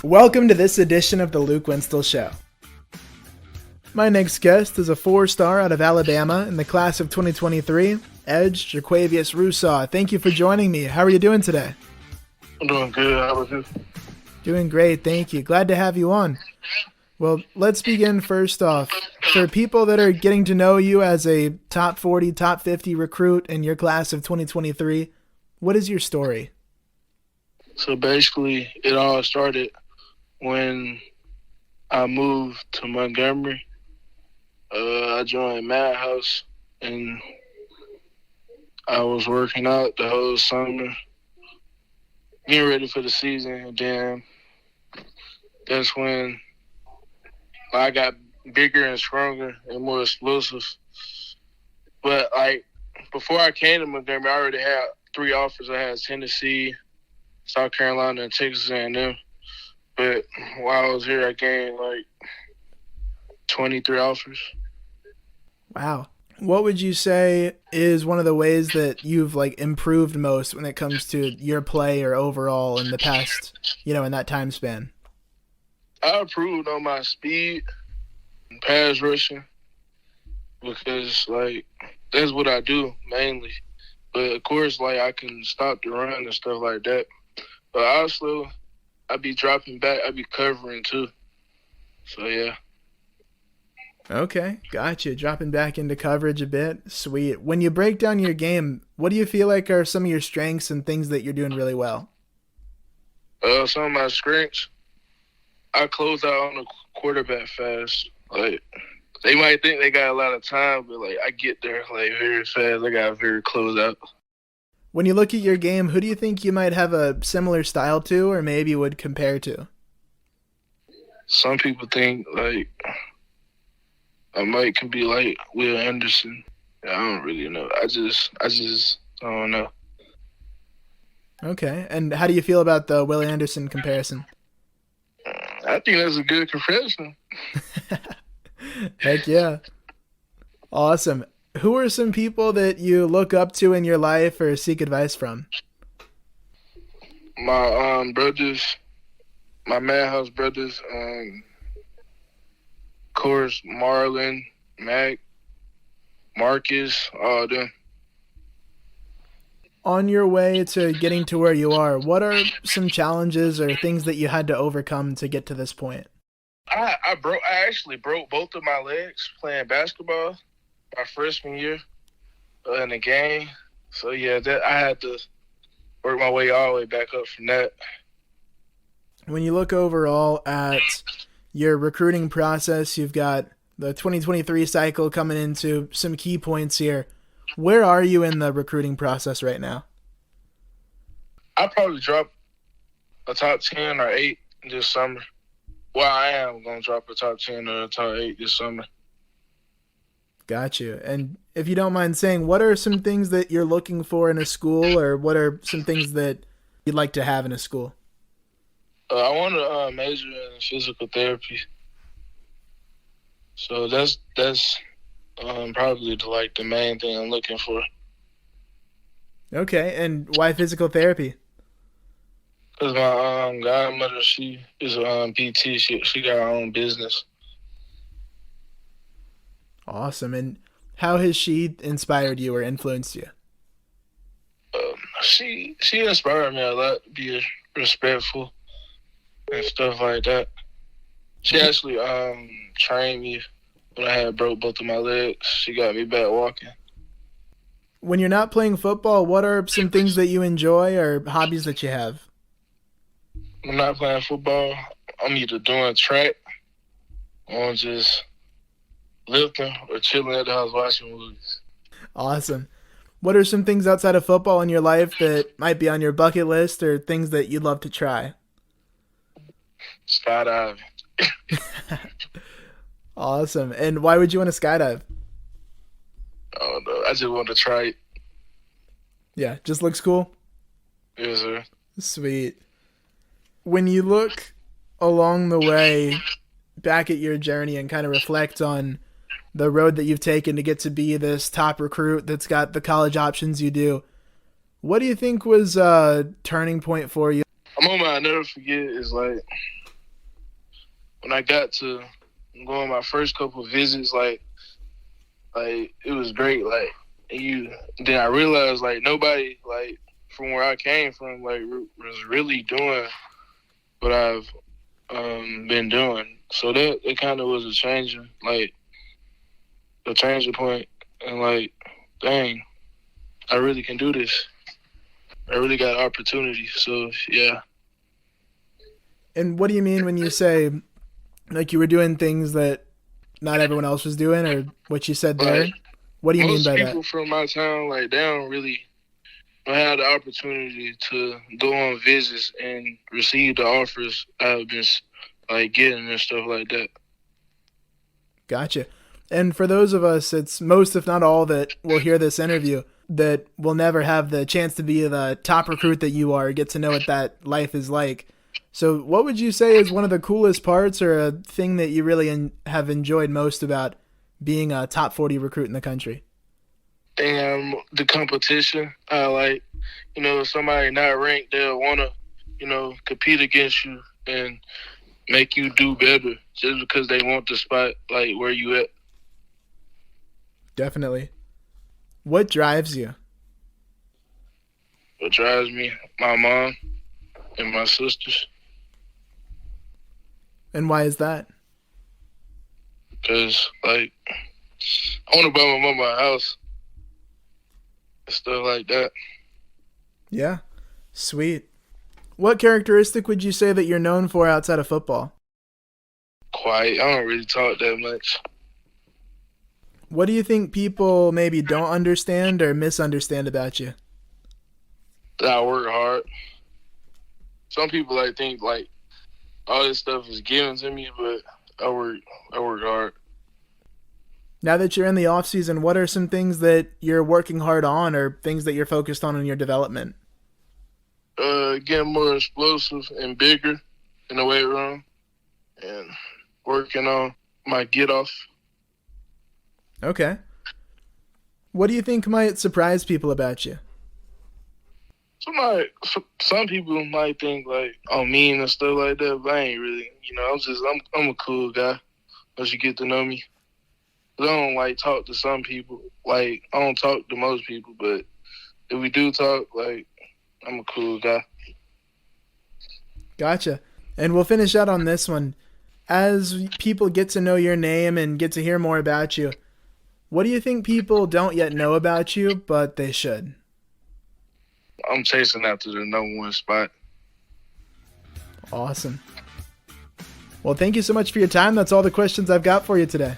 Welcome to this edition of the Luke Winstall Show. My next guest is a 4-star out of Alabama in the class of 2023, Edge Jaquavious Russaw. Thank you for joining me. How are you doing today? I'm doing good. How about you? Doing great, thank you. Glad to have you on. Well, let's begin first off. For people that are getting to know you as a top 40, top 50 recruit in your class of 2023, what is your story? So basically, it all started when I moved to Montgomery. I joined Madhouse, and I was working out the whole summer, getting ready for the season. And then that's when I got bigger and stronger and more explosive. But, before I came to Montgomery, I already had 3 offers. I had Tennessee, South Carolina, and Texas A&M. But while I was here, I gained 23 offers. Wow. What would you say is one of the ways that you've improved most when it comes to your play or overall in the past, in that time span? I improved on my speed and pass rushing because that's what I do mainly. But of course, I can stop the run and stuff like that. But also, I be dropping back. I be covering too. So, yeah. Okay, gotcha. Dropping back into coverage a bit. Sweet. When you break down your game, what do you feel like are some of your strengths and things that you're doing really well? Some of my strengths, I close out on the quarterback fast. They might think they got a lot of time, but, I get there, very fast. I got very close out. When you look at your game, who do you think you might have a similar style to or maybe would compare to? Some people think, I can be like Will Anderson. I don't really know. I just don't know. Okay. And how do you feel about the Will Anderson comparison? I think that's a good comparison. Heck yeah. Awesome. Who are some people that you look up to in your life or seek advice from? My brothers, my Madhouse brothers, of course, Marlon, Mac, Marcus, all of them. On your way to getting to where you are, what are some challenges or things that you had to overcome to get to this point? I actually broke both of my legs playing basketball my freshman year in the game. So, yeah, that I had to work my way all the way back up from that. When you look overall at your recruiting process, you've got the 2023 cycle coming into some key points here. Where are you in the recruiting process right now? I'll probably drop a top 10 or 8 this summer. Well, I am going to drop a top 10 or a top 8 this summer. Got you. And if you don't mind saying, what are some things that you're looking for in a school, or what are some things that you'd like to have in a school? I want to major in physical therapy. So that's probably the main thing I'm looking for. Okay, and why physical therapy? Because my godmother, she is a PT. She got her own business. Awesome. And how has she inspired you or influenced you? She inspired me a lot to be respectful and stuff like that. She actually trained me when I had broke both of my legs. She got me back walking. When you're not playing football, what are some things that you enjoy or hobbies that you have? When I'm not playing football, I'm either doing track or just lifting or chilling at the house watching movies. Awesome. What are some things outside of football in your life that might be on your bucket list or things that you'd love to try? Skydiving. Awesome. And why would you want to skydive? I don't know. I just want to try it. Yeah, just looks cool. Yes, sir. Sweet. When you look along the way back at your journey and kind of reflect on the road that you've taken to get to be this top recruit that's got the college options you do, what do you think was a turning point for you? A moment I'll never forget is when I got to go on my first couple of visits, like it was great. Like then I realized like nobody like from where I came from like was really doing what I've been doing. So that it kind of was a changing point, and like, dang, I really can do this. I really got opportunity. So yeah. And what do you mean when you say like you were doing things that not everyone else was doing, or what you said there? Like, What do you mean most by that? people from my town, like, they don't really have the opportunity to go on visits and receive the offers I've been like getting and stuff like that. Gotcha. And for those of us, it's most, if not all, that will hear this interview that will never have the chance to be the top recruit that you are, get to know what that life is like. So what would you say is one of the coolest parts, or a thing that you really have enjoyed most about being a top 40 recruit in the country? And the competition, like, somebody not ranked, they'll want to, compete against you and make you do better just because they want the spot, like, where you at. Definitely. What drives you? What drives me? My mom and my sisters. And why is that? Because, like, I want to buy my mom a house and stuff like that. Yeah. Sweet. What characteristic would you say that you're known for outside of football? Quiet. I don't really talk that much. What do you think people maybe don't understand or misunderstand about you? That I work hard. Some people think like all this stuff is given to me, but I work hard. Now that you're in the off season, what are some things that you're working hard on, or things that you're focused on in your development? Getting more explosive and bigger in the weight room, and working on my get off. Okay. What do you think might surprise people about you? Some people might think like I'm mean and stuff like that, but I ain't really. I'm a cool guy. Once you get to know me, I don't like talk to some people. Like, I don't talk to most people, but if we do talk, like, I'm a cool guy. Gotcha. And we'll finish out on this one. As people get to know your name and get to hear more about you, what do you think people don't yet know about you, but they should? I'm chasing after the number one spot. Awesome. Well, thank you so much for your time. That's all the questions I've got for you today.